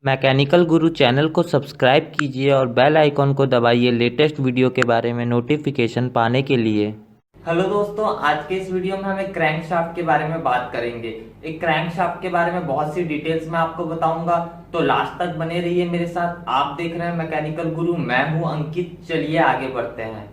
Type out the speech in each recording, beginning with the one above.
Mechanical गुरु channel को subscribe कीजिए और बेल आइकॉन को दबाइए लेटेस्ट वीडियो के बारे में नोटिफिकेशन पाने के लिए। हेलो दोस्तों, आज के इस वीडियो में हम एक क्रैंकशाफ्ट के बारे में बात करेंगे। एक क्रैंकशाफ्ट के बारे में बहुत सी डिटेल्स मैं आपको बताऊंगा, तो लास्ट तक बने रहिए मेरे साथ। आप देख रहे हैं मैकेनिकल गुरु, मैं हूं अंकित। चलिए आगे बढ़ते हैं।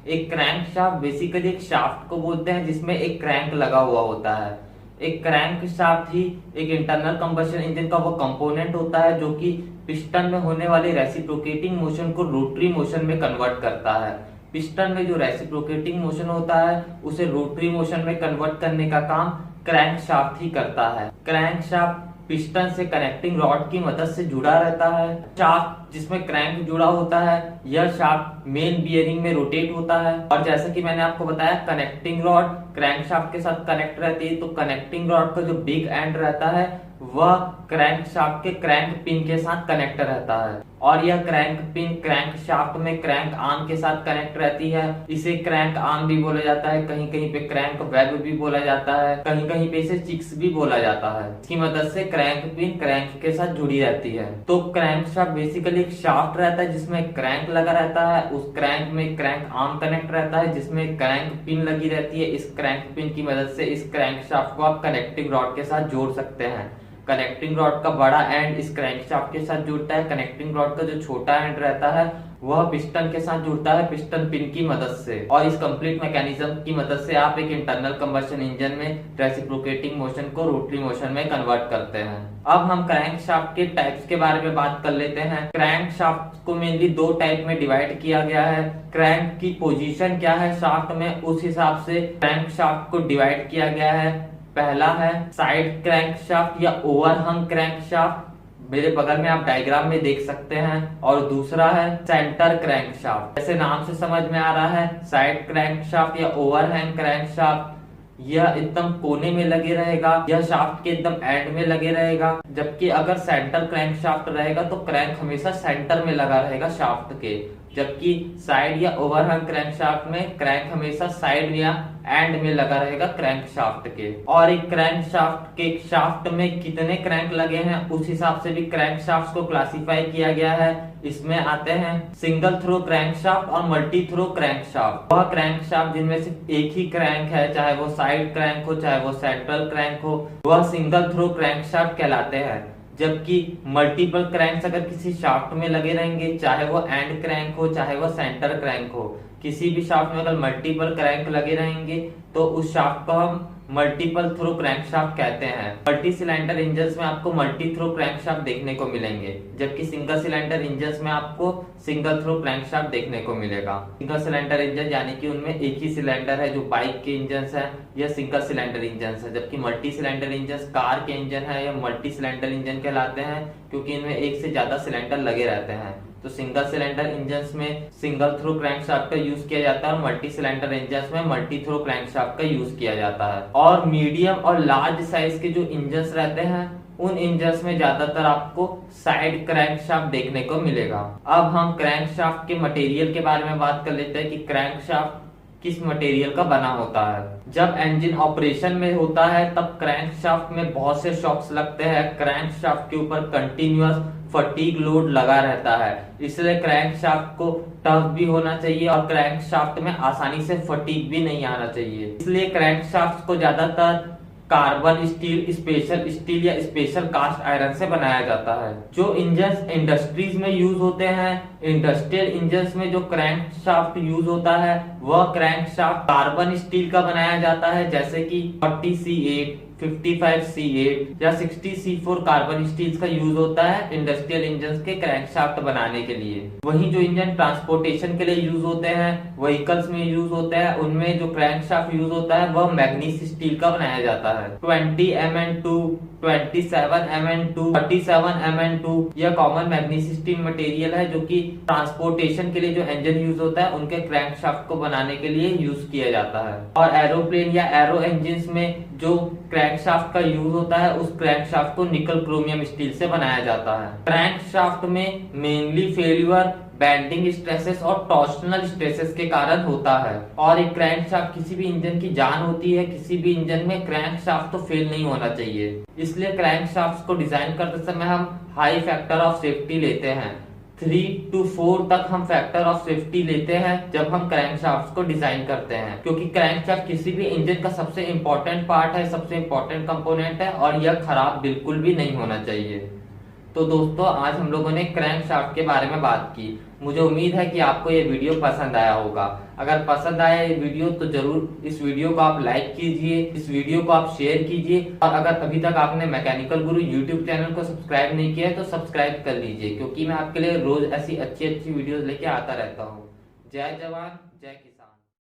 एक क्रैंकशाफ्ट बेसिकली एक शाफ्ट को बोलते हैं जिसमें एक क्रैंक लगा हुआ होता है। एक क्रैंक शाफ्ट ही एक इंटरनल कंबशन इंजन का वो कंपोनेंट होता है जो कि पिस्टन में होने वाले रेसिप्रोकेटिंग मोशन को रोटरी मोशन में कन्वर्ट करता है। पिस्टन में जो रेसिप्रोकेटिंग मोशन होता है उसे रोटरी मोशन में कन्वर्ट करने का काम क्रैंक शाफ्ट ही करता है। क्रैंक शाफ्ट पिस्टन से कनेक्टिंग रॉड की मदद से जुड़ा रहता है। शाफ्ट जिसमें क्रैंक जुड़ा होता है, यह शाफ्ट मेन बियरिंग में रोटेट होता है। और जैसा कि मैंने आपको बताया, कनेक्टिंग रॉड क्रैंक शाफ्ट के साथ कनेक्ट रहती है, तो कनेक्टिंग रॉड का जो बिग एंड रहता है वह क्रैंक शाफ्ट के क्रैंक पिन के साथ कनेक्ट रहता है। और यह क्रैंक पिन क्रैंक शाफ्ट में क्रैंक आर्म के साथ कनेक्ट रहती है। इसे क्रैंक आर्म भी बोला जाता है, कहीं कहीं पे क्रैंक वेब भी बोला जाता है, कहीं कहीं पे इसे चिक्स भी बोला जाता है। इसकी मदद से क्रैंक पिन क्रैंक के साथ जुड़ी रहती है। तो क्रैंक शाफ्ट बेसिकली एक शाफ्ट रहता है जिसमें क्रैंक लगा रहता है। उस क्रैंक में क्रैंक आर्म कनेक्ट रहता है जिसमें क्रैंक पिन लगी रहती है। इस क्रैंक पिन की मदद से इस क्रैंक शाफ्ट को आप कनेक्टिंग रॉड के साथ जोड़ सकते हैं। कनेक्टिंग रॉड का बड़ा एंड इस क्रैंकशाफ्ट के साथ जुड़ता है। कनेक्टिंग रॉड का जो छोटा एंड रहता है वह पिस्टन के साथ जुड़ता है पिस्टन पिन की मदद से। और इस कंप्लीट मैकेनिज्म की मदद से आप एक इंटरनल कंबशन इंजन में रेसिप्रोकेटिंग मोशन को रोटरी मोशन में कन्वर्ट करते हैं। अब हम क्रैंकशाफ्ट के टाइप्स के बारे में बात कर लेते हैं। क्रैंकशाफ्ट को मेनली दो टाइप में डिवाइड किया गया है। क्रैंक की पोजीशन क्या है शाफ्ट में, उस हिसाब से क्रैंकशाफ्ट को डिवाइड किया गया है। पहला है साइड क्रैंकशाफ्ट या ओवरहंग क्रैंकशाफ्ट, मेरे बगल में आप डायग्राम में देख सकते हैं। और दूसरा है सेंटर क्रैंकशाफ्ट। जैसे नाम से समझ में आ रहा है, साइड क्रैंकशाफ्ट या ओवरहैंग क्रैंकशाफ्ट यह एकदम कोने में लगे रहेगा, यह शाफ्ट के एकदम एंड में लगे रहेगा। जबकि अगर सेंटर क्रैंकशाफ्ट रहेगा तो क्रैंक हमेशा सेंटर में लगा रहेगा शाफ्ट के। जबकि साइड या ओवरहंग क्रैंकशाफ्ट में क्रैंक हमेशा साइड या एंड में लगा रहेगा क्रैंक शाफ्ट के। और एक क्रैंक शाफ्ट के शाफ्ट में कितने क्रैंक लगे हैं उस हिसाब से भी क्रैंक शाफ्ट को क्लासिफाई किया गया है। इसमें आते हैं सिंगल थ्रो क्रैंक शाफ्ट और मल्टी थ्रो क्रैंक शाफ्ट। वह क्रैंक शाफ्ट जिनमें सिर्फ एक ही क्रैंक है, चाहे वो साइड क्रैंक हो चाहे वो सेंट्रल क्रैंक हो, वह सिंगल थ्रो क्रैंक शाफ्ट कहलाते हैं। जबकि मल्टीपल क्रैंक्स अगर किसी शाफ्ट में लगे रहेंगे, चाहे वो एंड क्रैंक हो चाहे वो सेंटर क्रैंक हो, किसी भी शाफ्ट में अगर मल्टीपल क्रैंक लगे रहेंगे तो उस शाफ्ट को हम मल्टीपल थ्रो क्रैंकशाफ्ट कहते हैं। मल्टी सिलेंडर इंजन्स में आपको मल्टी थ्रो क्रैंकशाफ्ट देखने को मिलेंगे, जबकि सिंगल सिलेंडर इंजन्स में आपको सिंगल थ्रो क्रैंकशाफ्ट देखने को मिलेगा। सिंगल सिलेंडर इंजन यानी कि उनमें एक ही सिलेंडर है, जो बाइक के इंजन्स है यह सिंगल सिलेंडर इंजन्स है। जबकि मल्टी सिलेंडर इंजन कार के इंजन है, यह मल्टी सिलेंडर इंजन कहलाते हैं, क्योंकि इनमें एक से ज्यादा सिलेंडर लगे रहते हैं। तो सिंगल सिलेंडर इंजन्स में सिंगल थ्रो क्रैंकशाफ्ट का यूज किया जाता है और मल्टी सिलेंडर इंजन्स में मल्टी थ्रो क्रैंकशाफ्ट का यूज किया जाता है। और मीडियम और लार्ज साइज के जो इंजन्स रहते हैं उन इंजन्स में ज्यादातर आपको साइड क्रैंकशाफ्ट देखने को मिलेगा। अब हम क्रैंकशाफ्ट के मटेरियल के बारे में बात कर लेते हैं कि क्रैंकशाफ्ट किस मटेरियल का बना होता है। जब इंजन ऑपरेशन में होता है तब क्रैंकशाफ्ट में बहुत से शॉक्स लगते हैं। क्रैंकशाफ्ट के ऊपर कंटिन्यूअस फटीग लोड लगा रहता है, इसलिए क्रैंकशाफ्ट को टफ भी होना चाहिए और क्रैंकशाफ्ट में आसानी से फटीग भी नहीं आना चाहिए। इसलिए क्रैंकशाफ्ट को ज्यादातर कार्बन स्टील, स्पेशल स्टील या स्पेशल कास्ट आयरन से बनाया जाता है। जो इंजन इंडस्ट्रीज में यूज होते हैं, इंडस्ट्रियल इंजन्स में जो क्रैंकशाफ्ट यूज होता है वह क्रैंकशाफ्ट कार्बन स्टील का बनाया जाता है, जैसे कि 40C8, 55C8 या 60C4 कार्बन स्टील्स का यूज होता है इंडस्ट्रियल इंजन्स के क्रैंकशाफ्ट बनाने के लिए। वहीं जो इंजन ट्रांसपोर्टेशन के लिए यूज होते हैं, व्हीकल्स में यूज होते हैं, उनमें जो क्रैंकशाफ्ट यूज होता है वह मैग्नीस स्टील का बनाया जाता है। 20Mn2, 27Mn2, 37Mn2 यह कॉमन मैग्नीस स्टील मटेरियल है जो कि ट्रांसपोर्टेशन के लिए जो इंजन यूज होता है उनके क्रैंकशाफ्ट को बनाने के लिए यूज किया जाता है। और एरोप्लेन या एरो इंजन्स में जो क्रैंकशाफ्ट का यूज होता है उस क्रैंकशाफ्ट को निकल क्रोमियम स्टील से बनाया जाता है। क्रैंकशाफ्ट में मेनली फेल्यूर बेंडिंग स्ट्रेसेस और टॉर्शनल स्ट्रेसेस के कारण होता है। और एक क्रैंकशाफ्ट किसी भी इंजन की जान होती है, किसी भी इंजन में क्रैंकशाफ्ट तो फेल नहीं होना चाहिए। इसलिए क्रैंकशाफ्ट को डिजाइन करते समय हम हाई फैक्टर ऑफ सेफ्टी लेते हैं। 3 to 4 तक हम फैक्टर ऑफ सेफ्टी लेते हैं जब हम क्रैंकशाफ्ट को डिजाइन करते हैं, क्योंकि क्रैंकशाफ्ट किसी भी इंजन का सबसे इंपॉर्टेंट पार्ट है, सबसे इंपॉर्टेंट कंपोनेंट है और यह खराब बिल्कुल भी नहीं होना चाहिए। तो दोस्तों आज हम लोगों ने क्रैंकशाफ्ट के बारे में बात की। मुझे उम्मीद है कि आपको ये वीडियो पसंद आया होगा। अगर पसंद आया ये वीडियो तो जरूर इस वीडियो को आप लाइक कीजिए, इस वीडियो को आप शेयर कीजिए और अगर अभी तक आपने मैकेनिकल गुरु यूट्यूब चैनल को सब्सक्राइब नहीं किया है तो सब्सक्राइब कर लीजिए, क्योंकि मैं आपके लिए रोज ऐसी अच्छी अच्छी वीडियोस लेके आता रहता हूँ। जय जवान जय किसान।